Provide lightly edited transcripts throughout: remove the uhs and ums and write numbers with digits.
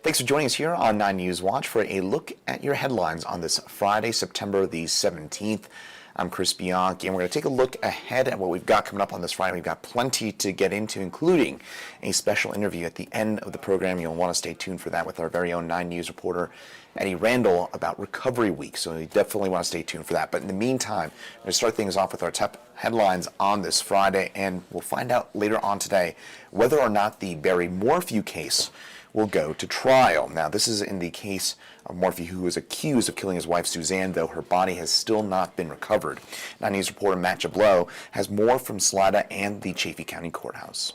Thanks for joining us here on 9 News Watch for a look at your headlines on this Friday, September the 17th. I'm Chris Bianchi, and we're going to take a look ahead at what we've got coming up on this Friday. We've got plenty to get into, including a special interview at the end of the program. You'll want to stay tuned for that with our very own 9 News reporter, Eddie Randle, about Recovery Week. So you definitely want to stay tuned for that. But in the meantime, we're going to start things off with our top headlines on this Friday, and we'll find out later on today whether or not the Barry Morphew case will go to trial. Now, this is in the case of Morphew, who is accused of killing his wife, Suzanne, though her body has still not been recovered. 9 News reporter Matt Jablow has more from Salida and the Chaffee County Courthouse.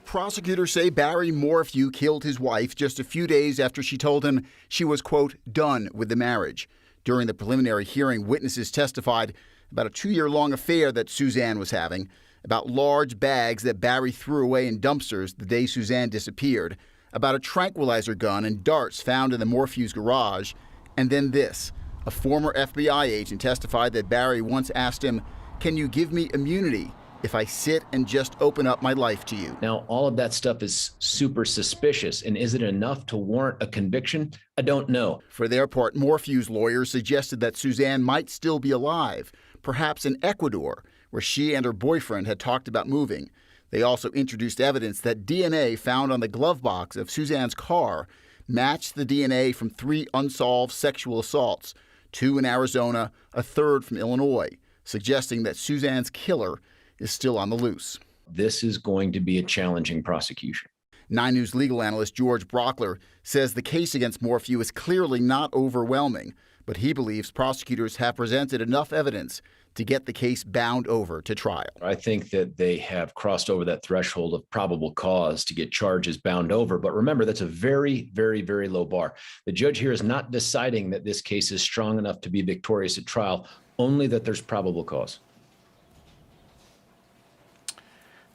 Prosecutors say Barry Morphew killed his wife just a few days after she told him she was, quote, done with the marriage. During the preliminary hearing, witnesses testified about a 2-year-long affair that Suzanne was having, about large bags that Barry threw away in dumpsters the day Suzanne disappeared, about a tranquilizer gun and darts found in the Morphew's garage, and then this. A former FBI agent testified that Barry once asked him, "Can you give me immunity if I sit and just open up my life to you?" Now, all of that stuff is super suspicious, and is it enough to warrant a conviction? I don't know. For their part, Morphew's lawyers suggested that Suzanne might still be alive, perhaps in Ecuador, where she and her boyfriend had talked about moving. They also introduced evidence that DNA found on the glove box of Suzanne's car matched the DNA from 3 unsolved sexual assaults, 2 in Arizona, a 3rd from Illinois, suggesting that Suzanne's killer is still on the loose. This is going to be a challenging prosecution. 9 News legal analyst George Brockler says the case against Morphew is clearly not overwhelming, but he believes prosecutors have presented enough evidence to get the case bound over to trial. I think that they have crossed over that threshold of probable cause to get charges bound over. But remember, that's a very, very, very low bar. The judge here is not deciding that this case is strong enough to be victorious at trial, only that there's probable cause.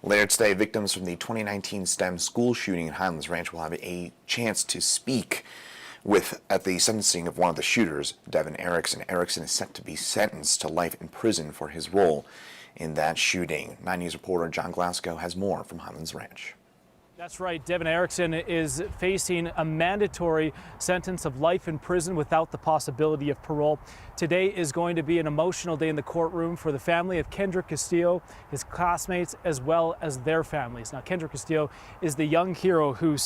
Later today, victims from the 2019 STEM school shooting in Highlands Ranch will have a chance to speak at the sentencing of one of the shooters, Devon Erickson. Erickson is set to be sentenced to life in prison for his role in that shooting. 9 News reporter John Glasgow has more from Highlands Ranch. That's right. Devon Erickson is facing a mandatory sentence of life in prison without the possibility of parole. Today is going to be an emotional day in the courtroom for the family of Kendrick Castillo, his classmates, as well as their families. Now, Kendrick Castillo is the young hero who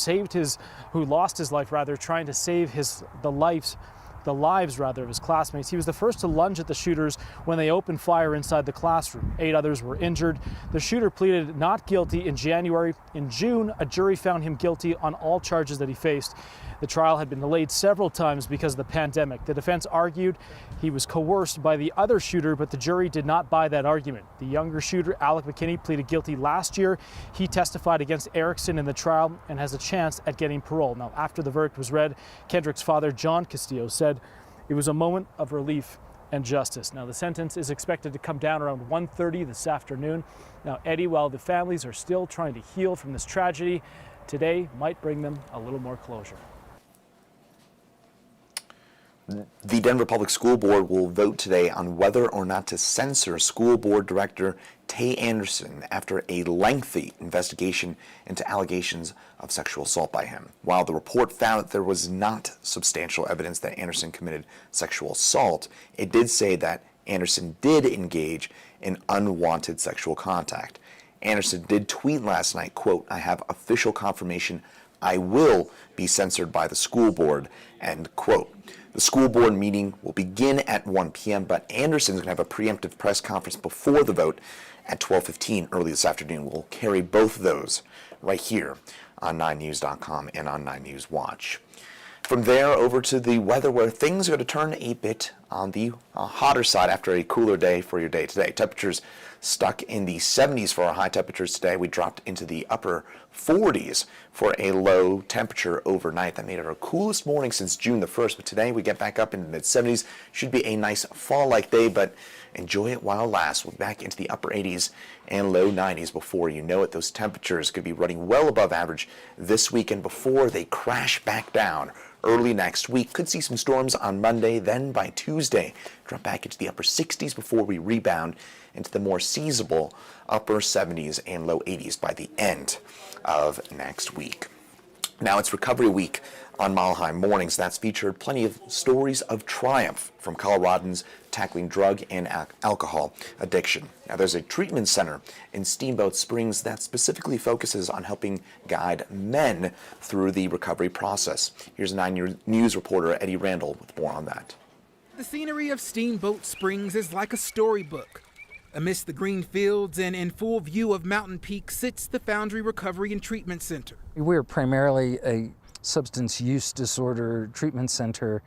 lost his life trying to save the lives of his classmates. He was the first to lunge at the shooters when they opened fire inside the classroom. 8 others were injured. The shooter pleaded not guilty in January. In June, a jury found him guilty on all charges that he faced. The trial had been delayed several times because of the pandemic. The defense argued he was coerced by the other shooter, but the jury did not buy that argument. The younger shooter, Alec McKinney, pleaded guilty last year. He testified against Erickson in the trial and has a chance at getting parole. Now, after the verdict was read, Kendrick's father, John Castillo, said it was a moment of relief and justice. Now, the sentence is expected to come down around 1:30 this afternoon. Now, Eddie, while the families are still trying to heal from this tragedy, today might bring them a little more closure. The Denver Public School Board will vote today on whether or not to censor School Board Director Tay Anderson after a lengthy investigation into allegations of sexual assault by him. While the report found that there was not substantial evidence that Anderson committed sexual assault, it did say that Anderson did engage in unwanted sexual contact. Anderson did tweet last night, quote, "I have official confirmation I will be censored by the school board," end quote. The school board meeting will begin at 1 p.m., but Anderson's going to have a preemptive press conference before the vote at 12:15 early this afternoon. We'll carry both of those right here on 9news.com and on 9 News Watch. From there over to the weather, where things are going to turn a bit on the hotter side after a cooler day for your day today. Temperatures stuck in the 70s for our high temperatures today. We dropped into the upper 40s for a low temperature overnight. That made it our coolest morning since June the 1st. But today we get back up into the mid-70s. Should be a nice fall-like day, but enjoy it while it lasts. We'll be back into the upper 80s and low 90s before you know it. Those temperatures could be running well above average this weekend before they crash back down early next week. Could see some storms on Monday, then by Tuesday drop back into the upper 60s before we rebound into the more seasonable upper 70s and low 80s by the end of next week. Now it's Recovery Week on Mile High Mornings. That's featured plenty of stories of triumph from Coloradans tackling drug and alcohol addiction. Now there's a treatment center in Steamboat Springs that specifically focuses on helping guide men through the recovery process. Here's 9 News reporter Eddie Randle with more on that. The scenery of Steamboat Springs is like a storybook. Amidst the green fields and in full view of Mountain Peak sits the Foundry Recovery and Treatment Center. We're primarily a substance use disorder treatment center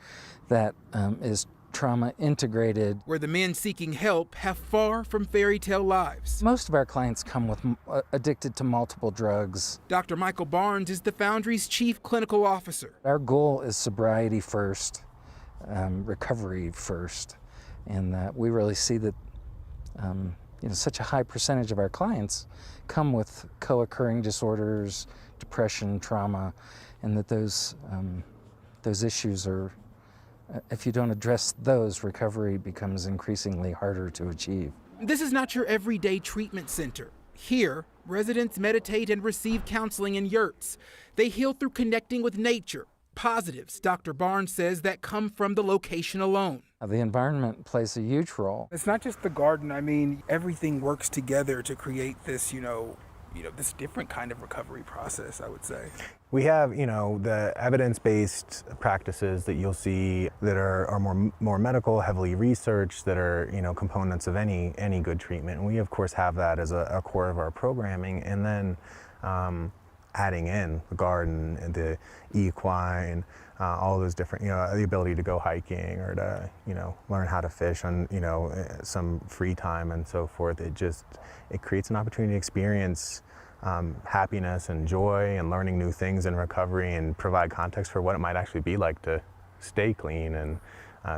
that is trauma integrated. Where the men seeking help have far from fairy tale lives. Most of our clients come with addicted to multiple drugs. Dr. Michael Barnes is the Foundry's chief clinical officer. Our goal is sobriety first, recovery first, and we really see that such a high percentage of our clients come with co-occurring disorders, depression, trauma, and that those issues are, if you don't address those, recovery becomes increasingly harder to achieve. This is not your everyday treatment center. Here, residents meditate and receive counseling in yurts. They heal through connecting with nature. Positives, Dr. Barnes says, that come from the location alone. The environment plays a huge role. It's not just the garden. I mean, everything works together to create this, this different kind of recovery process, I would say. We have, the evidence-based practices that you'll see that are more medical, heavily researched, that are, components of any good treatment. And we, of course, have that as a core of our programming. And then adding in the garden and the equine, all those different, the ability to go hiking or to, learn how to fish on, some free time and so forth. It creates an opportunity to experience happiness and joy and learning new things in recovery and provide context for what it might actually be like to stay clean and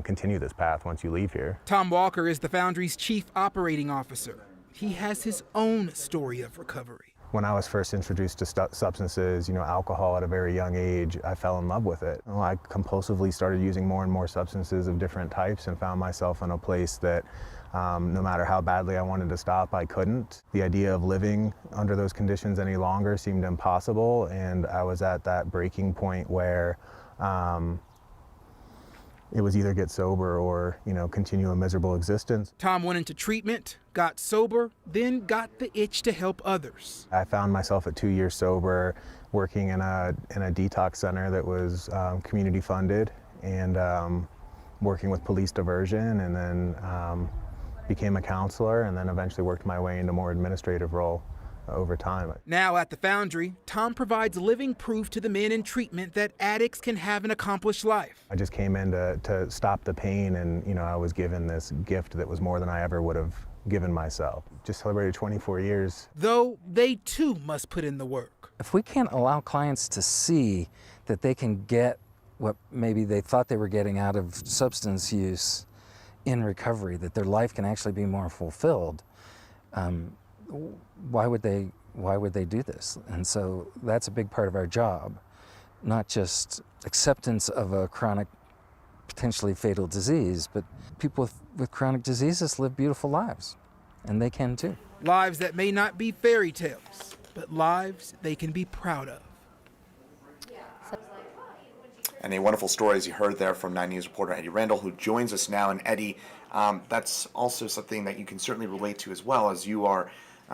continue this path once you leave here. Tom Walker is the Foundry's chief operating officer. He has his own story of recovery. When I was first introduced to substances, alcohol at a very young age, I fell in love with it. I compulsively started using more and more substances of different types and found myself in a place that no matter how badly I wanted to stop, I couldn't. The idea of living under those conditions any longer seemed impossible, and I was at that breaking point where it was either get sober or, continue a miserable existence. Tom went into treatment, got sober, then got the itch to help others. I found myself at 2 years sober, working in a detox center that was community funded, and working with police diversion, and then became a counselor, and then eventually worked my way into a more administrative role over time. Now at the Foundry, Tom provides living proof to the men in treatment that addicts can have an accomplished life. I just came in to stop the pain, and I was given this gift that was more than I ever would have given myself. Just celebrated 24 years. Though they too must put in the work. If we can't allow clients to see that they can get what maybe they thought they were getting out of substance use in recovery, that their life can actually be more fulfilled, why would they do this? And so that's a big part of our job, not just acceptance of a chronic, potentially fatal disease, but people with chronic diseases live beautiful lives, and they can too. Lives that may not be fairy tales, but lives they can be proud of. And a wonderful story, as you heard there, from 9 News reporter Eddie Randle, who joins us now. And Eddie, that's also something that you can certainly relate to as well, as you are,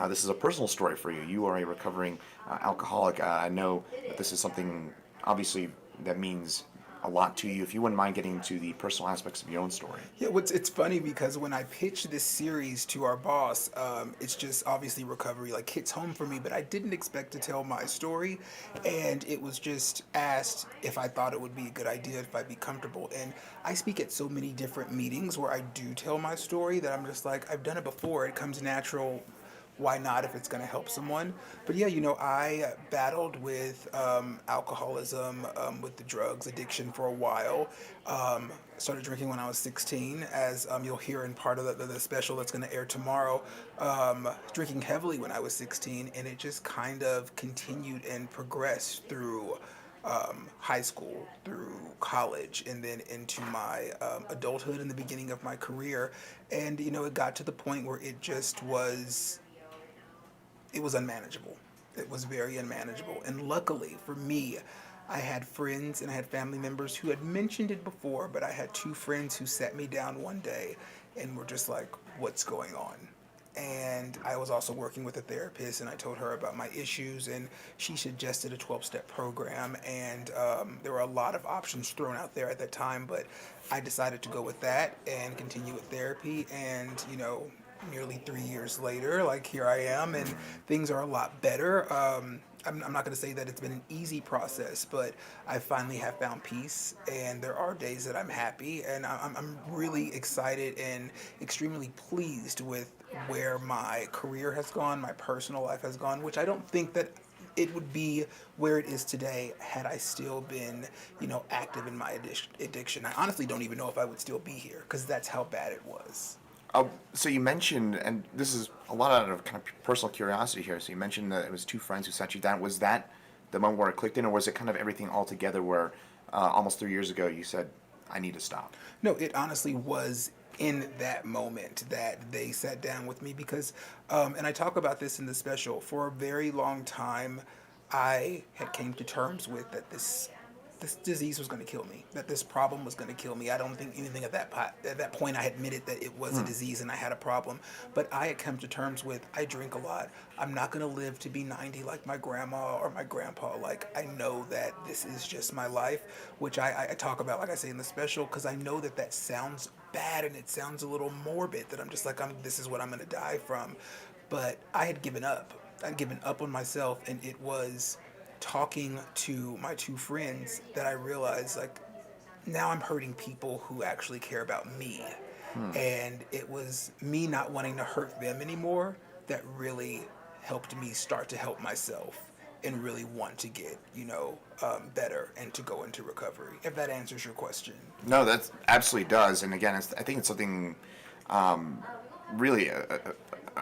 this is a personal story for you. You are a recovering alcoholic. I know that this is something, obviously, that means a lot to you. If you wouldn't mind getting into the personal aspects of your own story. Yeah, it's funny because when I pitched this series to our boss, it's just obviously recovery hits home for me, but I didn't expect to tell my story, and it was just asked if I thought it would be a good idea, if I'd be comfortable. And I speak at so many different meetings where I do tell my story that I'm just like, I've done it before, it comes natural. Why not if it's going to help someone? But yeah, I battled with alcoholism, with the drugs addiction for a while. Started drinking when I was 16, as you'll hear in part of the special that's going to air tomorrow. Drinking heavily when I was 16, and it just kind of continued and progressed through high school, through college, and then into my adulthood and the beginning of my career. And, it got to the point where it just was... It was unmanageable. It was very unmanageable. And luckily for me, I had friends and I had family members who had mentioned it before, but I had two friends who sat me down one day and were just like, what's going on? And I was also working with a therapist, and I told her about my issues, and she suggested a 12-step program. And there were a lot of options thrown out there at that time, but I decided to go with that and continue with therapy. And, nearly 3 years later, like, here I am, and things are a lot better. I'm not going to say that it's been an easy process, but I finally have found peace, and there are days that I'm happy, and I'm really excited and extremely pleased with where my career has gone, my personal life has gone, which I don't think that it would be where it is today had I still been, active in my addiction. I honestly don't even know if I would still be here, because that's how bad it was. So you mentioned, and this is a lot out of kind of personal curiosity here. So you mentioned that it was two friends who sat you down. Was that the moment where it clicked in, or was it kind of everything all together where almost 3 years ago you said, I need to stop? No, it honestly was in that moment that they sat down with me because, and I talk about this in the special, for a very long time, I had came to terms with that this disease was going to kill me, that this problem was going to kill me. I don't think anything at that point I admitted that it was a disease and I had a problem. But I had come to terms with, I drink a lot. I'm not going to live to be 90 like my grandma or my grandpa. Like, I know that this is just my life, which I talk about, like I say in the special, because I know that that sounds bad and it sounds a little morbid, that I'm just like, this is what I'm going to die from. But I had given up. I'd given up on myself, and it was talking to my two friends that I realized, like, now I'm hurting people who actually care about me. And it was me not wanting to hurt them anymore that really helped me start to help myself and really want to get, better and to go into recovery, if that answers your question. No, that absolutely does. And again, I think it's something really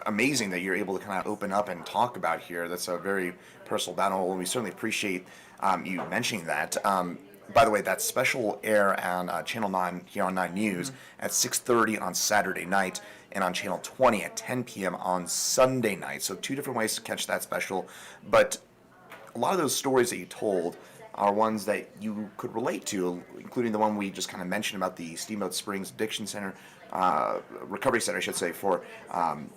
amazing that you're able to kind of open up and talk about here. That's a very personal battle, and we certainly appreciate you mentioning that. By the way, that special air on Channel 9 here on 9 News at 6:30 on Saturday night, and on Channel 20 at 10 p.m. on Sunday night. So two different ways to catch that special. But a lot of those stories that you told are ones that you could relate to, including the one we just kind of mentioned about the Steamboat Springs Addiction Center, Recovery Center, I should say, for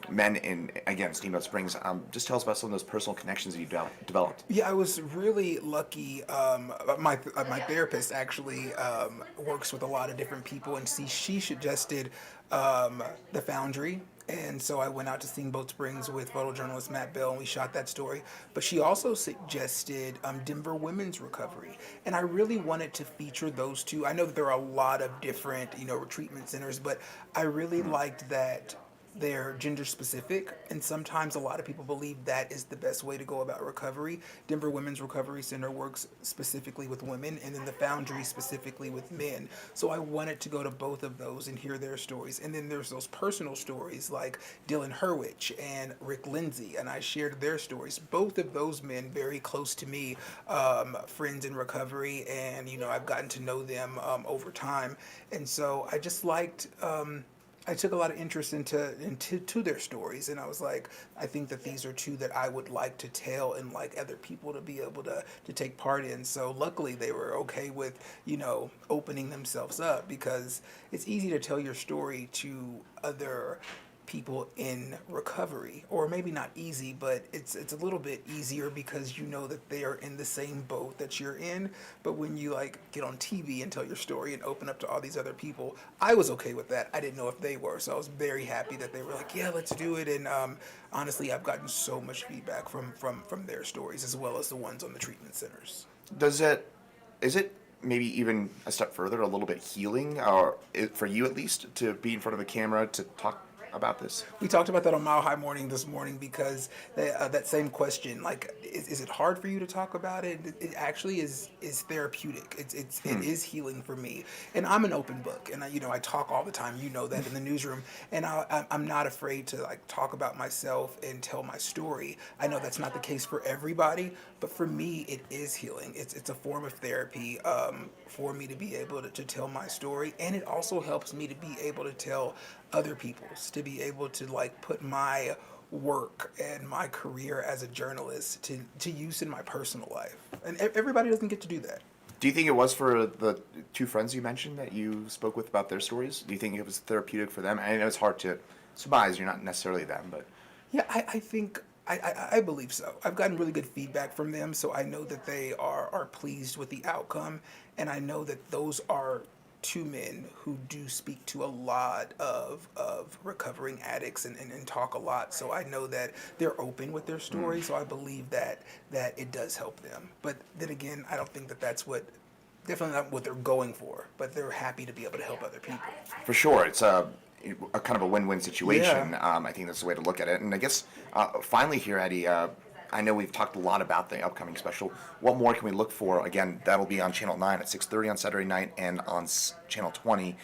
men in, again, Steamboat Springs. Just tell us about some of those personal connections that you developed. Yeah, I was really lucky. My therapist actually works with a lot of different people, and she suggested the Foundry. And so I went out to Steamboat Springs with photojournalist Matt Bell, and we shot that story. But she also suggested Denver Women's Recovery. And I really wanted to feature those two. I know that there are a lot of different, treatment centers, but I really liked that they're gender specific, and sometimes a lot of people believe that is the best way to go about recovery. Denver Women's Recovery Center works specifically with women, and then the Foundry specifically with men. So I wanted to go to both of those and hear their stories. And then there's those personal stories like Dylan Hurwich and Rick Lindsay, and I shared their stories. Both of those men very close to me, friends in recovery, and I've gotten to know them over time. And so I just liked I took a lot of interest into their stories, and I was like, I think that these are two that I would like to tell and like other people to be able to take part in. So luckily they were okay with, opening themselves up, because it's easy to tell your story to other people in recovery, or maybe not easy, but it's a little bit easier because you know that they are in the same boat that you're in. But when you get on TV and tell your story and open up to all these other people, I was okay with that. I didn't know if they were, so I was very happy that they were like, yeah, let's do it. And honestly, I've gotten so much feedback from their stories, as well as the ones on the treatment centers. Is it maybe even a step further, a little bit healing, or for you at least, to be in front of a camera to talk about this? We talked about that on Mile High Morning this morning, because that same question, is it hard for you to talk about it? It actually is therapeutic. It is healing for me, and I'm an open book, and I talk all the time. You know that in the newsroom, and I'm not afraid to talk about myself and tell my story. I know that's not the case for everybody, but for me, it is healing. It's a form of therapy for me to be able to tell my story, and it also helps me to be able to tell other people's, to be able to put my work and my career as a journalist to use in my personal life. And everybody doesn't get to do that. Do you think it was for the two friends you mentioned that you spoke with about their stories? Do you think it was therapeutic for them? I know it's hard to surmise. You're not necessarily them, but Yeah, I think I believe so. I've gotten really good feedback from them, so I know that they are pleased with the outcome, and I know that those are two men who do speak to a lot of recovering addicts and talk a lot. So I know that they're open with their story. So I believe that it does help them. But then again, I don't think that that's definitely not what they're going for. But they're happy to be able to help other people. for sure, it's a kind of a win-win situation. Yeah. I think that's the way to look at it. And I guess finally here, Eddie, I know we've talked a lot about the upcoming special. What more can we look for? Again, that'll be on Channel 9 at 6:30 on Saturday night and on Channel 20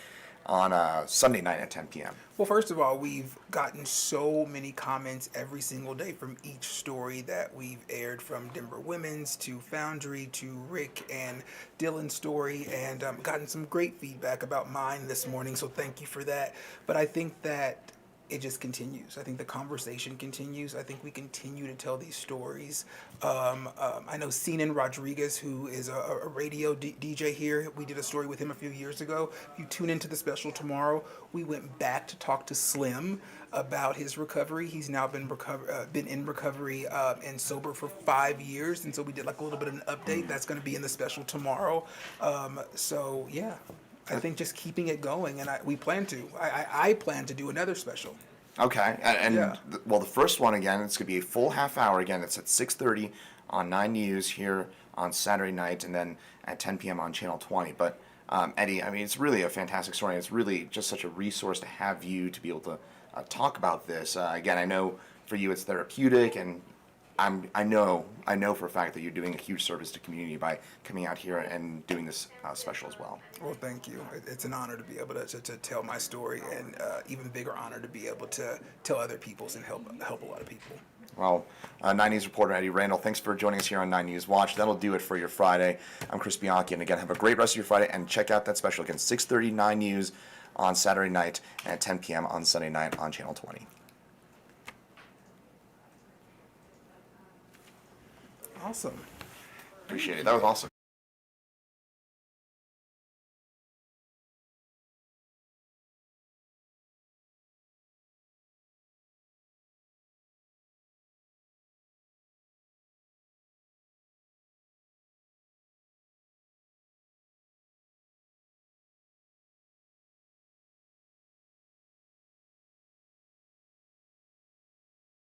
on Sunday night at 10 p.m. Well, first of all, we've gotten so many comments every single day from each story that we've aired, from Denver Women's to Foundry to Rick and Dylan's story, and gotten some great feedback about mine this morning, so thank you for that. But I think that it just continues. I think the conversation continues. I think we continue to tell these stories. I know Sinan Rodriguez, who is a radio DJ here. We did a story with him a few years ago. If you tune into the special tomorrow, we went back to talk to Slim about his recovery. He's now been in recovery and sober for 5 years, and so we did like a little bit of an update. That's going to be in the special tomorrow. So yeah. I think just keeping it going, and I plan to do another special. Okay, and Yeah. Well, the first one again, it's going to be a full half hour. Again, it's at 6:30 on 9 News here on Saturday night, and then at 10 p.m. on Channel 20. But Eddie, I mean, it's really a fantastic story. It's really just such a resource to have you to be able to talk about this. Again, I know for you it's therapeutic, and I know for a fact that you're doing a huge service to community by coming out here and doing this special as well. Well, thank you. It's an honor to be able to tell my story, and even bigger honor to be able to tell other people's and help a lot of people. Well, 9 News reporter Eddie Randle, thanks for joining us here on 9 News Watch. That'll do it for your Friday. I'm Chris Bianchi, and again, have a great rest of your Friday, and check out that special again, 6:30 9 News on Saturday night and at 10 p.m. on Sunday night on Channel 20. Awesome. Appreciate it. That was awesome.